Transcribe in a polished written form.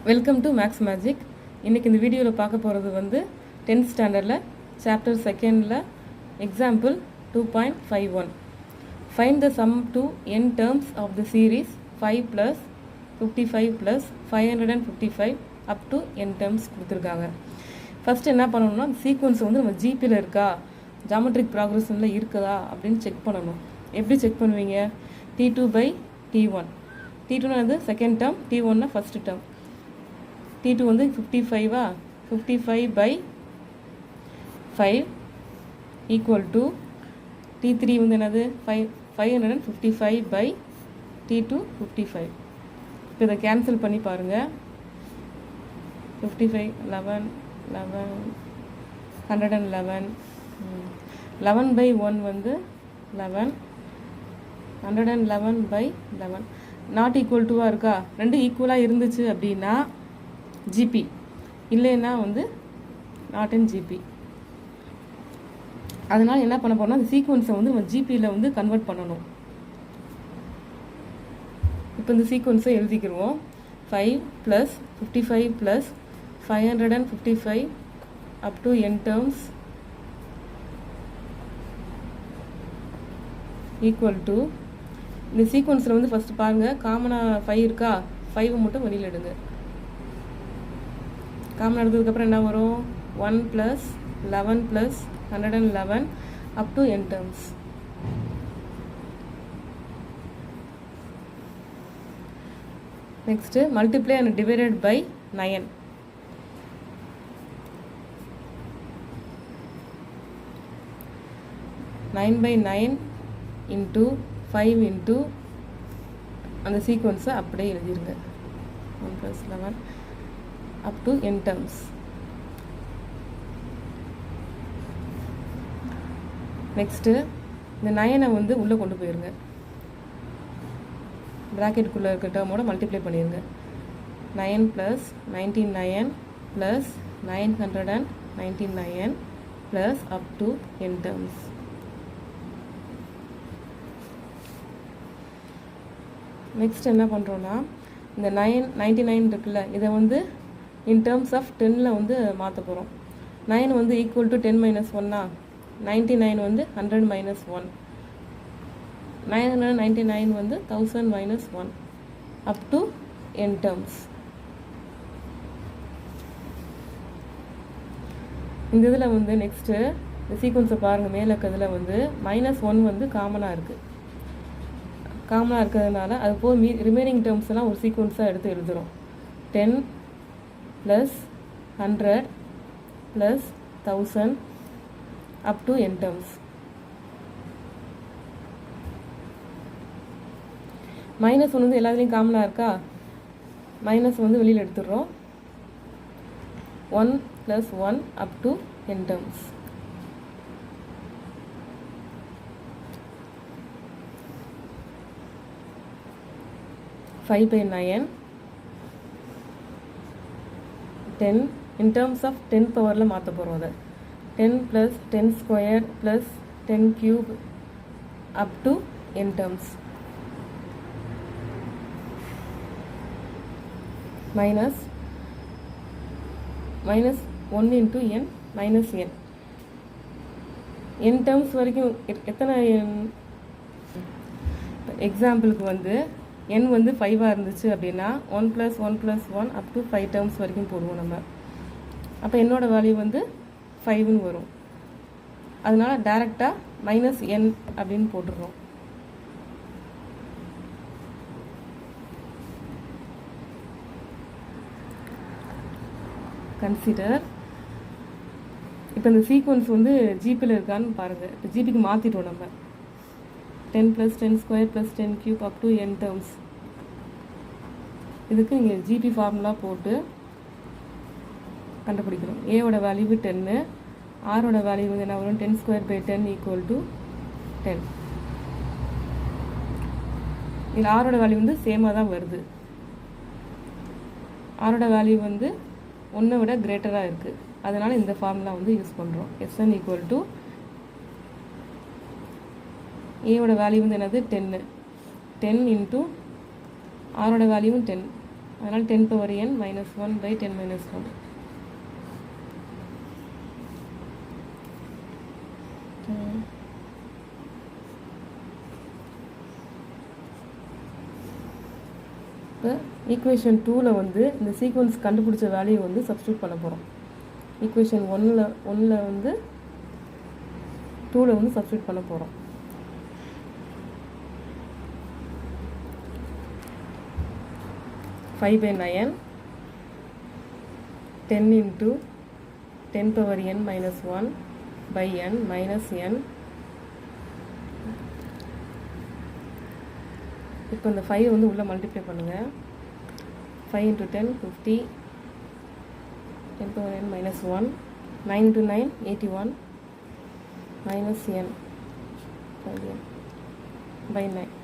Welcome to maths magic. இன்றைக்கி இந்த வீடியோவில் பார்க்க போகிறது வந்து 10th ஸ்டாண்டர்டில் சாப்டர் 2ல் example 2.51. Find the sum to n terms of the series 5 + 55 + 555 up to n terms கொடுத்துருக்காங்க. ஃபஸ்ட்டு என்ன பண்ணணும்னா சீக்வன்ஸ் வந்து நம்ம ஜிபியில் இருக்கா, ஜாமெட்ரிக் ப்ராக்ரஷனில் இருக்குதா அப்படின்னு செக் பண்ணணும். எப்படி செக் பண்ணுவீங்க? T2/T1. T2 வந்து second term, T1 first term. T2 வந்து 55 55/5 ஈக்குவல் டு T3 வந்து என்னது 555/T2 55. இப்போ இதை கேன்சல் பண்ணி பாருங்கள். 55 11 11 111 11/1 வந்து 11 111/11 நாட் ஈக்குவல் டுவாக இருக்கா? ரெண்டு ஈக்குவலாக இருந்துச்சு அப்படின்னா ஜிபி, இல்லைன்னா வந்து நாட் இன் ஜிபி. அதனால் என்ன பண்ண போறோம்னா அந்த சீக்வன்ஸை வந்து நம்ம ஜிபியில் வந்து கன்வெர்ட் பண்ணணும். இப்போ இந்த சீக்வன்ஸை எழுதிக்கிடுவோம். 5 + 55 + 555 up to n terms equal to, இந்த சீக்வன்ஸில் வந்து ஃபஸ்ட்டு பாருங்கள், காமனாக 5 இருக்கா? 5 மட்டும் வெளியில் எடுங்க. காமன் எடுத்ததுக்கப்புறம் என்ன வரும்? 1 + 11 + 111 up to n terms. Next multiply and divided by 9. 9/9 into 5 into அந்த சீக்வன்ஸை அப்படியே எழுதிருங்க. 1 + 11 up to n terms. Next இந்த 9 வந்து உள்ளே கொண்டு போயிருங்க, ப்ராக்கெட்டுக்குள்ளே இருக்க டேர்மோட மல்டிப்ளை பண்ணிடுங்க. 9 + 99 + 999 + up to n terms. Next என்ன பண்ணுறோன்னா இந்த 99 இருக்குல்ல, இதை வந்து in terms of 10ல் வந்து மாற்ற போகிறோம். 9 வந்து ஈக்குவல் டு 10 - 1. 99 வந்து 100 - 1. 999 வந்து 1000 - 1 up to n terms. இந்த இதில் வந்து நெக்ஸ்ட்டு இந்த சீக்வன்ஸை பாருங்கள். மேலே இருக்கிறதுல வந்து -1 வந்து காமனாக இருக்குது. காமனாக இருக்கிறதுனால அது போல் ரிமைனிங் டேர்ம்ஸ் எல்லாம் ஒரு சீக்வன்ஸாக எடுத்து எழுதுகிறோம். 10 + 100 + 1000 up to n terms. -1 வந்து எல்லாத்துலேயும் காமனாக இருக்கா? மைனஸ் வந்து வெளியில் எடுத்துடுறோம். 1 + 1 up to n terms. Five by 9 10 in terms of 10 பவரில் மாற்ற போகிறோம். அதை 10 + 10 square + 10 cube up to n terms. minus 1 into n minus n. n terms வரைக்கும் எத்தனை? எக்ஸாம்பிளுக்கு வந்து n வந்து 5 இருந்துச்சு அப்படின்னா 1 + 1 + 1 up to 5 டேர்ம்ஸ் வரைக்கும் போடுவோம் நம்ம. அப்போ என்னோட வேல்யூ வந்து 5ன்னு வரும். அதனால் டைரெக்டாக -n அப்படின்னு போட்டுடுறோம். கன்சிடர். இப்போ இந்த சீக்வன்ஸ் வந்து ஜிபியில் இருக்கான்னு பாருங்கள். இப்போ ஜிபிக்கு மாற்றிட்டோம் நம்ம. 10 + 10 square + 10 cube up to n terms. இதுக்கு இங்கே ஜிபி ஃபார்முலா போட்டு கண்டுபிடிக்கிறோம். ஏவோட வேல்யூ 10, ஆரோட வேல்யூ வந்து என்ன வரும்? 10² / 10 = 10. இதில் ஆரோட வேல்யூ வந்து சேமாக தான் வருது. ஆரோட வேல்யூ வந்து 1 விட கிரேட்டராக இருக்குது. அதனால் இந்த ஃபார்முலா வந்து யூஸ் பண்ணுறோம். Sn = ஏவோட வேல்யூ வந்து என்னது? 10 10 இன்ட்டு ஆரோட வேல்யூவும் 10 அதனால் 10 power n minus 1 by 10 minus 1. இப்போ ஈக்குவேஷன் 2ல் வந்து இந்த சீக்வன்ஸ் கண்டுபிடிச்ச வேல்யூ வந்து சப்ஸ்டியூட் பண்ண போகிறோம். ஈக்குவேஷன் 1ல் வந்து 2ல் வந்து சப்ஸ்டியூட் பண்ண போகிறோம். Five by 9 10 into 10 power n minus 1 by n minus n. இப்போ இந்த 5 வந்து உள்ளே மல்டிப்ளை பண்ணுங்கள். 5 into 10 50, 10 power n minus 1, 9 into 9 81 minus n by 9.